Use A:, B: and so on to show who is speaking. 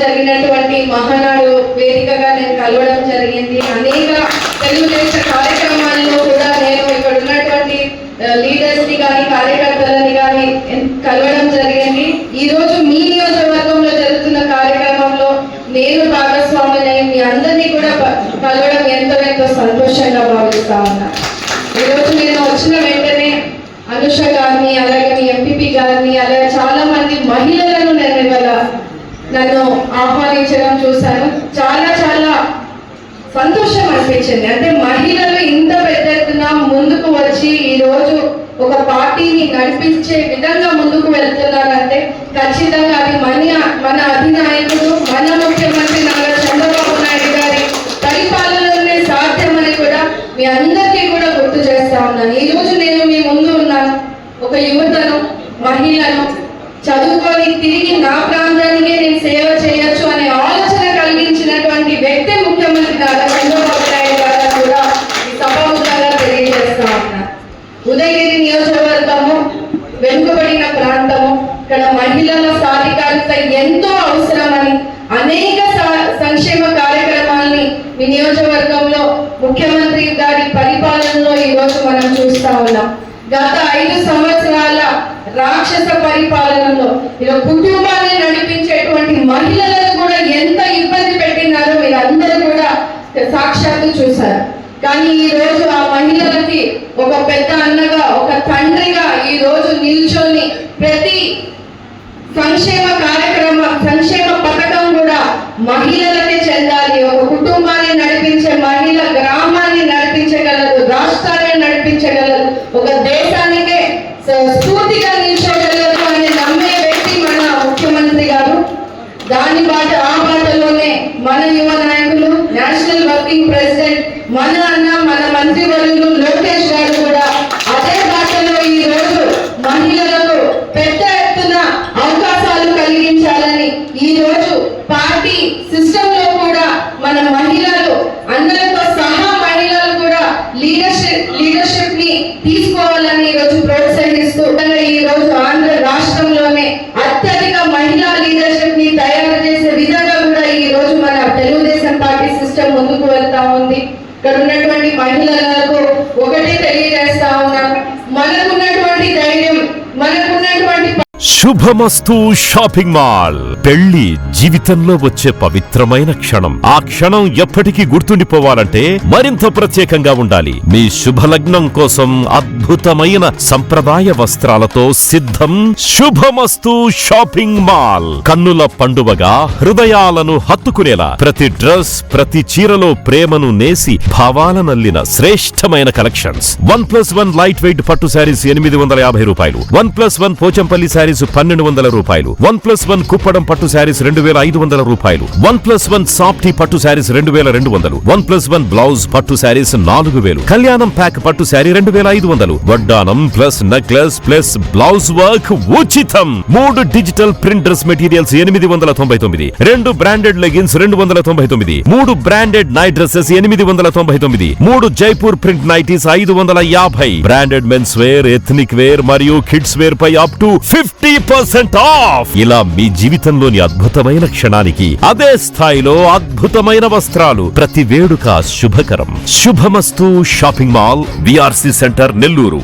A: జరిగినటువంటి మహానాడు వేదికగా నేను కలవడం జరిగింది. అనేక తెలుగుదేశం కార్యక్రమాల్లో కూడా నేను ఇక్కడ ఉన్నటువంటి లీడర్స్ ని కానీ కార్యకర్తలని కానీ కలవడం జరిగింది. ఈ రోజు మీ నియోజకవర్గంలో జరుగుతున్న కార్యక్రమంలో నేను భాగస్వామిని మీ అందరినీ కూడా కలవడం ఎంతో సంతోషంగా భావిస్తా ఉన్నా. ఈరోజు నేను వచ్చిన వెంటనే అనుష గారిని, అలాగే మీ ఎంపీపీ గారిని, అలాగే చాలా మంది మహిళలను నేను ఇవాళ నన్ను ఆహ్వానించడం చూశాను. చాలా సంతోషం అనిపించింది. అంటే మహిళలు ఇంత పెద్ద ఎత్తున ముందుకు వచ్చి ఈరోజు ఒక పార్టీని నడిపించే విధంగా ముందుకు వెళ్తున్నారంటే ఖచ్చితంగా అది మన అధినాయకుడు, మన ముఖ్యమంత్రి నారా చంద్రబాబు నాయుడు గారి పరిపాలనలోనే సాధ్యమని కూడా మీ అందరికీ కూడా గుర్తు చేస్తా ఉన్నాను. ఈ రోజు నేను మీ ముందు ఉన్నాను, ఒక యువతను, మహిళను చదువుకొని తిరిగి నా ప్రాంతానికి నేను సేవ చేయొచ్చు అనే ఆలోచన కలిగించినటువంటి వ్యక్తి ముఖ్యమంత్రి నారా చంద్రబాబు నాయుడు గారు కూడా ఈ సభాముఖంగా తెలియజేస్తా ఉన్నారు. ఉదయగిరి నియోజకవర్గము వెనుకబడిన ప్రాంతము, ఇక్కడ మహిళల సాధికారత ఎంతో అవసరమని అనేక సంక్షేమ కార్యక్రమాల్ని మీ నియోజకవర్గంలో ముఖ్యమంత్రి గారి పరిపాలనలో ఈరోజు మనం చూస్తా ఉన్నాం. గత 5 సంవత్సరాల రాక్షస పరిపాలనలో ఇలా కుటుంబాన్ని నడిపించేటువంటి మహిళలను కూడా ఎంత ఇబ్బంది పెట్టినారో మీరు అందరూ కూడా సాక్షాత్తు చూశారు. కానీ ఈ రోజు ఆ మహిళలకి ఒక పెద్ద అన్నగా, ఒక తండ్రిగా ఈ రోజు నిల్చొని ప్రతి సంక్షేమ పథకం కూడా మహిళలకే చెందాలి. ఒక కుటుంబాన్ని నడిపించే మహిళ గ్రామాన్ని నడిపించగలరు, రాష్ట్రాన్ని నడిపించగలరు, ఒక దేశానికే స్ఫూర్తిగా నిల్చోగలరు అని నమ్మే వ్యక్తి మన ముఖ్యమంత్రి గారు. ఆ బాటలోనే మన యువ నాయకులు, నేషనల్ వర్కింగ్ ప్రెసిడెంట్ మన అన్న, మన మంత్రివర్యులు లోకేష్ గారు కూడా అదే బాటలో ఈ రోజు మహిళలకు పెద్ద ఎత్తున అవకాశాలు కలిగించాలని ఈ రోజు పార్టీ సిస్టమ్ లో కూడా మన మహిళలు అందరితో సహా మహిళలు కూడా లీడర్షిప్ ని తీసుకోవాలని ఈ రోజు ప్రోత్సహిస్తూ ఈ రోజు ఆంధ్ర రాష్ట్రంలోనే అత్యధిక మహిళా లీడర్షిప్ ని తయారు చేసే విధంగా కూడా ఈ రోజు మన తెలుగుదేశం పార్టీ సిస్టమ్ ముందుకు వెళ్తా ఉంది. ఇక్కడ ఉన్నటువంటి మహిళలకు ఒకటే తెలియజేస్తా ఉన్నాం, మనకున్నటువంటి ధైర్యం, మనకున్నటువంటి
B: శుభమస్తు షాపింగ్ మాల్. పెళ్లి జీవితంలో వచ్చే పవిత్రమైన క్షణం. ఆ క్షణం ఎప్పటికీ గుర్తుండిపోవాలంటే మరింత ప్రత్యేకంగా ఉండాలి. మీ శుభలగ్నం కోసం అద్భుతమైన సంప్రదాయ వస్త్రాలతో సిద్ధం శుభమస్తు షాపింగ్ మాల్. కన్నుల పండువగా హృదయాలను హత్తుకునేలా ప్రతి డ్రెస్, ప్రతి చీరలో ప్రేమను నేసి భావాలనల్లిన శ్రేష్టమైన కలెక్షన్స్. 1+1 లైట్ వెయిట్ పట్టు శారీస్ 850 రూపాయలు, 1+1 పోచంపల్లి శారీస్ 1200 రూపాయలు, 1+1 కుప్పడం పట్టు శారీస్ 2500 రూపాయలు, 1+1 సాఫ్టీ పట్టు శారీస్ 2200, 1+1 బ్లౌజ్ పట్టు శారీస్ 4000, కళ్యాణం ప్యాక్ పట్టు శారీ 2500, వడ్డానం plus necklace plus blouse work ఉచితం. 3 digital print dress materials 899, 2 branded leggings 299, 3 branded night dresses 899, 3 Jaipur print nighties 550, branded men's wear, ethnic wear మరియు కిడ్స్ వేర్ పై అప్ టు 50% ఆఫ్. ఇలా మీ జీవితంలోని అద్భుతమైన క్షణానికి అదే స్థాయిలో అద్భుతమైన వస్త్రాలు. ప్రతి వేడుక శుభకరం. శుభమస్తు shopping mall, VRC centre, Nellore.